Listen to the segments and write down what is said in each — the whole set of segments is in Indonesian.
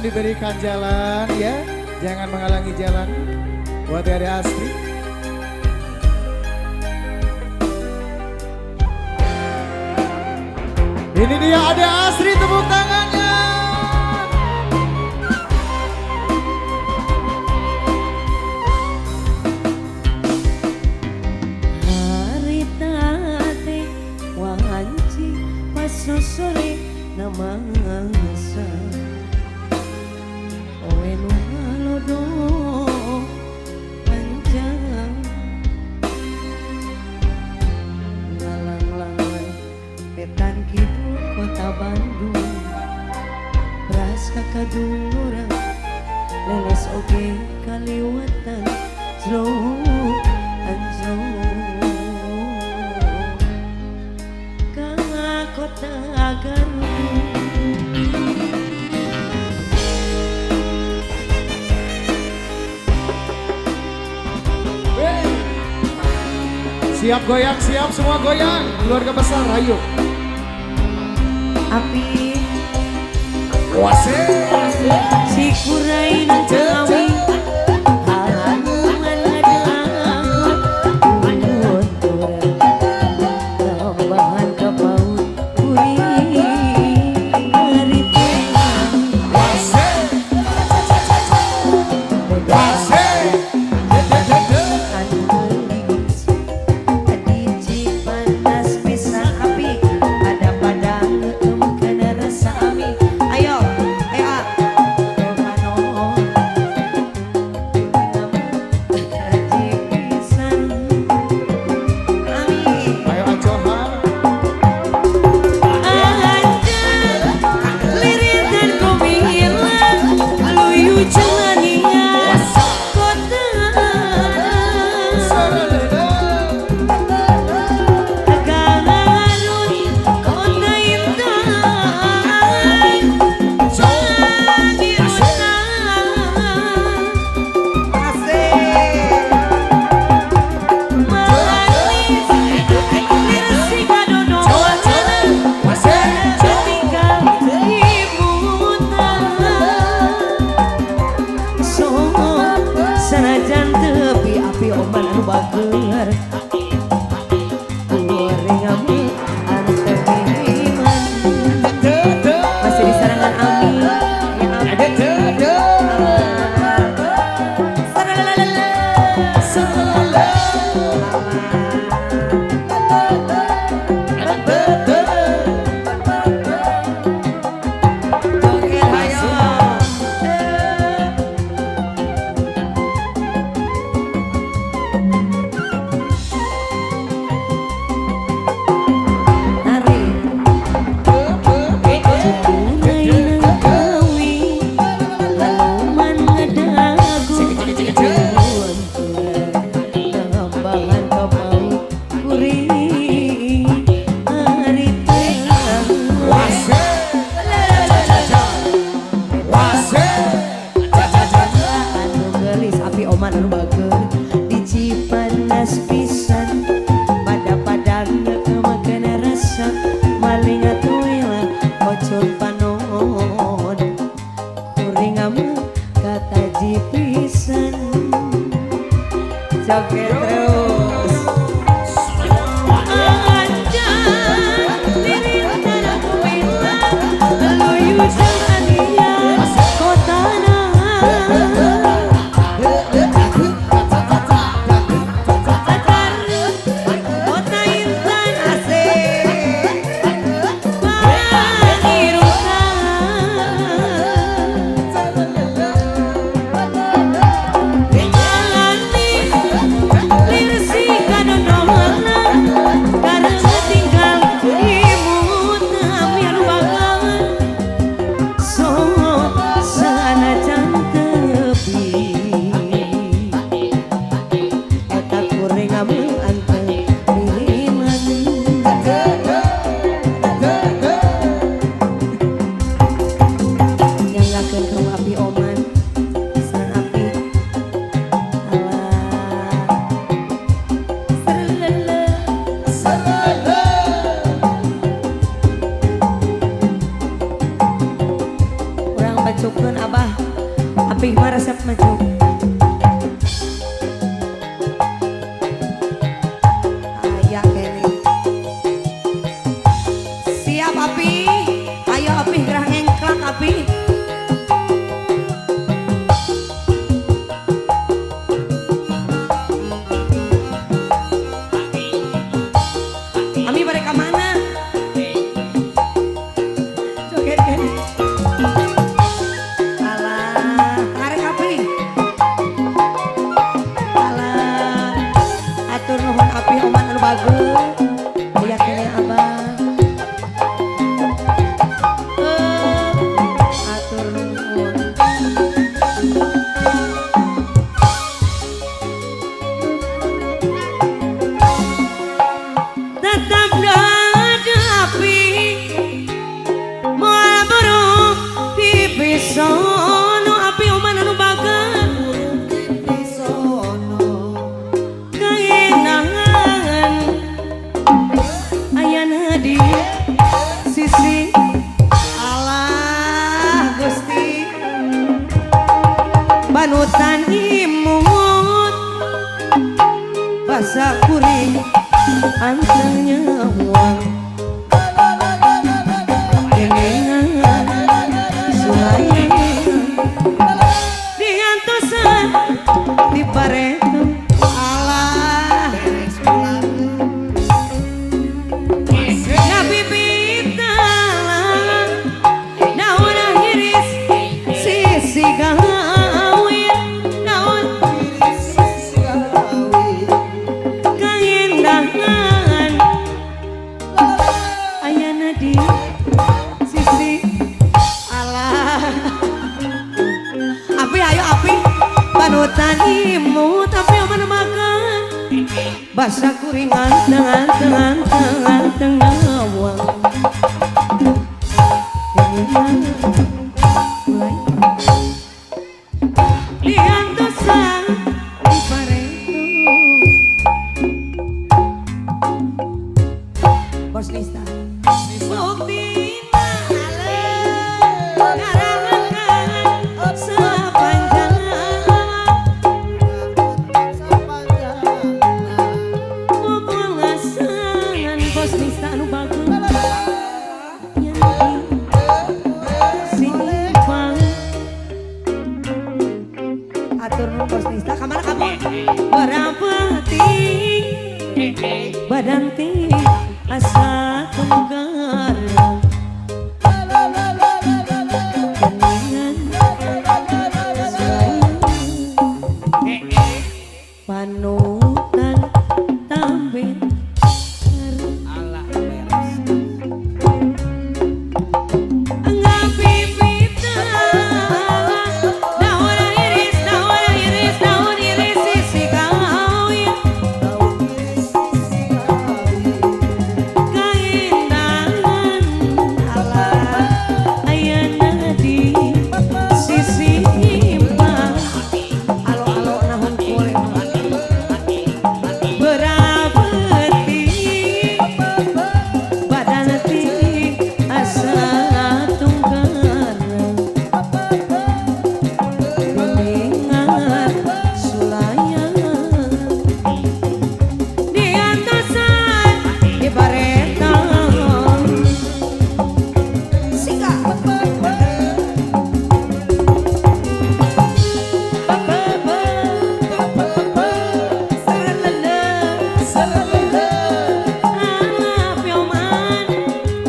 diberikan jalan ya, jangan menghalangi jalan buat Ade Asri. Ini dia Ade Asri, tepuk tangannya. Hari tate wanci pas sore nama asa owe nu halodo panjang ngalang-langan petan kidul kota Bandung beras kakadurang leles oge kaliwatan slow anjlok ka kota Garut. Siap goyang, siap semua goyang. Keluarga besar, ayo. Api Wase. si kurai nang cawi halaman adalah unturan tambahan kapaut kuring harita Wase. Wase. anulis adici panas bisa api pada padang kemukana rasa ami ayo Ayo Acohan. Sanajan tepi api oman anu bager goreng ami anu terkiriman masih di sarangan ami oman anu bager di Cipanas pisan pada padang makan rasa maling atuila ocon panon kuring ama kata jipisan joget terus anjay diri tanah kuila luyu jalania kotana Cukun abah Apih mah resep maju. Aya kene. Siap Apih. Ayo Apih gerah ngengklak Apih. Ami balik ke mana? Joget kene. Alah, tarik Apih. Alah, atur nuhun Apih oman anu bagus. Aya kene Abah. Atur nuhun. Tetap ada api moal burung dipisono api oman anu bagan kaenangan ayana di sisi Allah Gusti banutan imut basa kuring antengnya uang dengengan sulayan diantosan di pareto Allah Nabi bitalan daun iris sisi gawin daun kaindahan ayana di sisi Allah Api ayo Api panutan imut Api oman makan basa kuringan tengah uang mulai diantosan di pareto Bos Nista bukti ngarangan sepanjang pemulasan Bos Nista anu bagus yang simpang atur nu Bos Nista kamana kamu berapeti badan ti asa tunggar panutan tambit daun iris sisi kawin kaindahan Allah ayana di sisi imbang alo nahun kule berabeti badan ti asa tunggar kuningan sulayan di antosan di paretan sika Api oman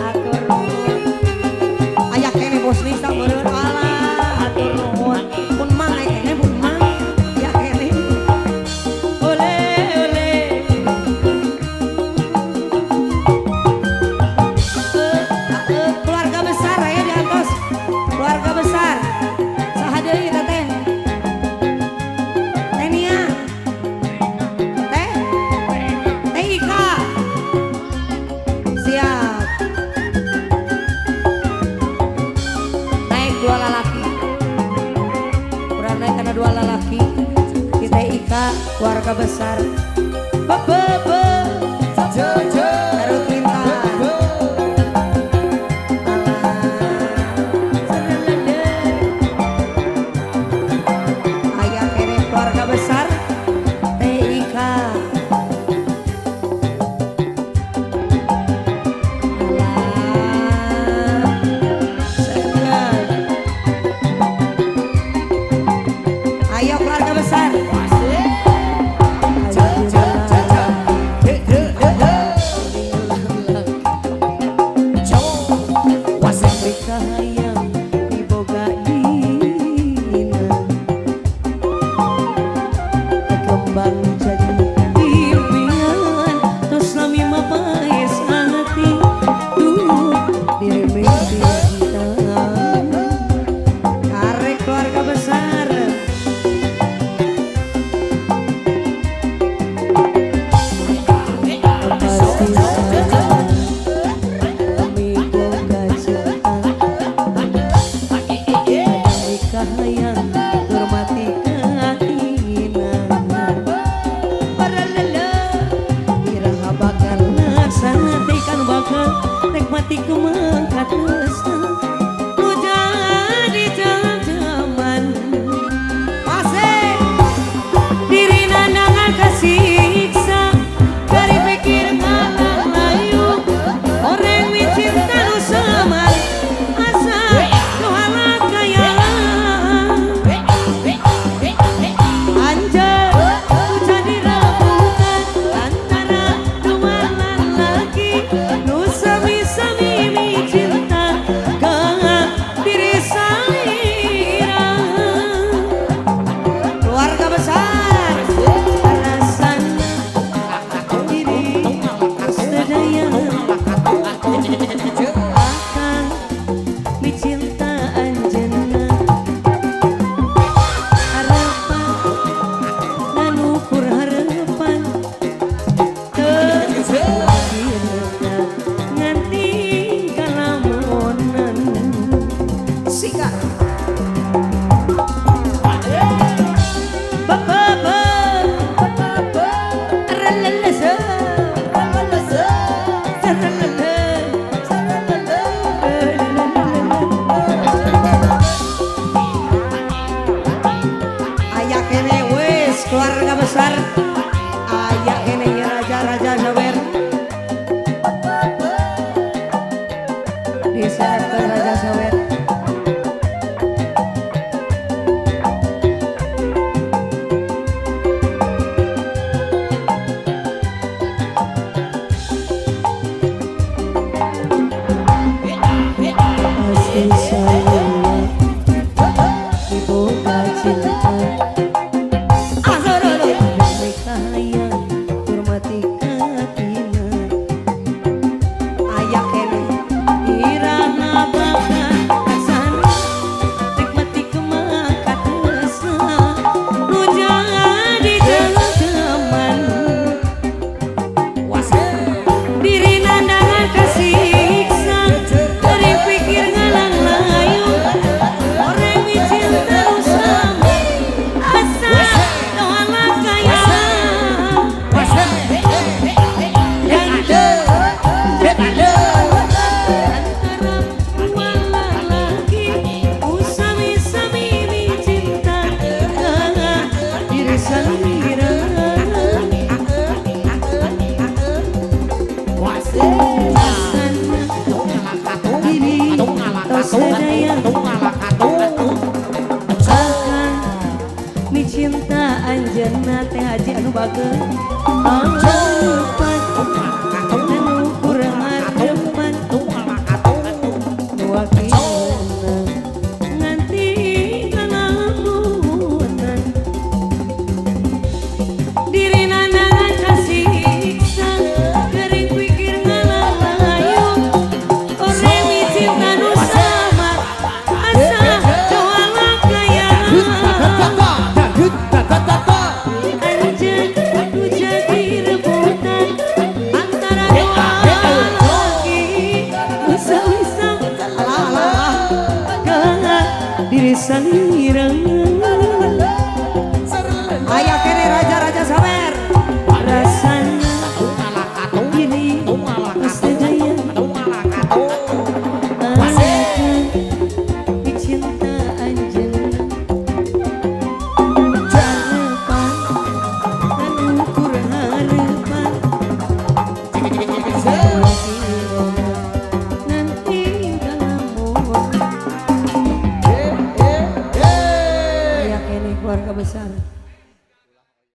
atur nuhun aya kene Bos Nista meureun alah atur nuhun pun mang aya kene pun mang ya kene ole keluarga besar aya di atas keluarga besar saha deui eta teh Teh Nia Teh Ika siap naik dua lalaki kurang naik karena dua lalaki kita Ika keluarga besar bebe Harus minta alah Ayo keluarga besar. Kahayang diboga dina kembang jadi impian terus nami mapaes hati duh diremeh kita karek keluarga besar. Kahayang hormati keinginan paralala iraha bakal laksana tekan bakal nikmati kemangkat rasa nu jadi jaman asik diri nandangan kasiksa dari pikir malang layu orang cinta nu samar asa nu halak kaya keluarga besar ayak ini raja-raja sawer diserahkan raja sawer kasih sayang diboga cinta cinta anjeunna teh haji anu bageus anu kurang harepan wakilna nganti kalamunan diri nandangan kasiksa gering pikir ngalalayu orang cinta nu samar asa doalak gaya diri salirang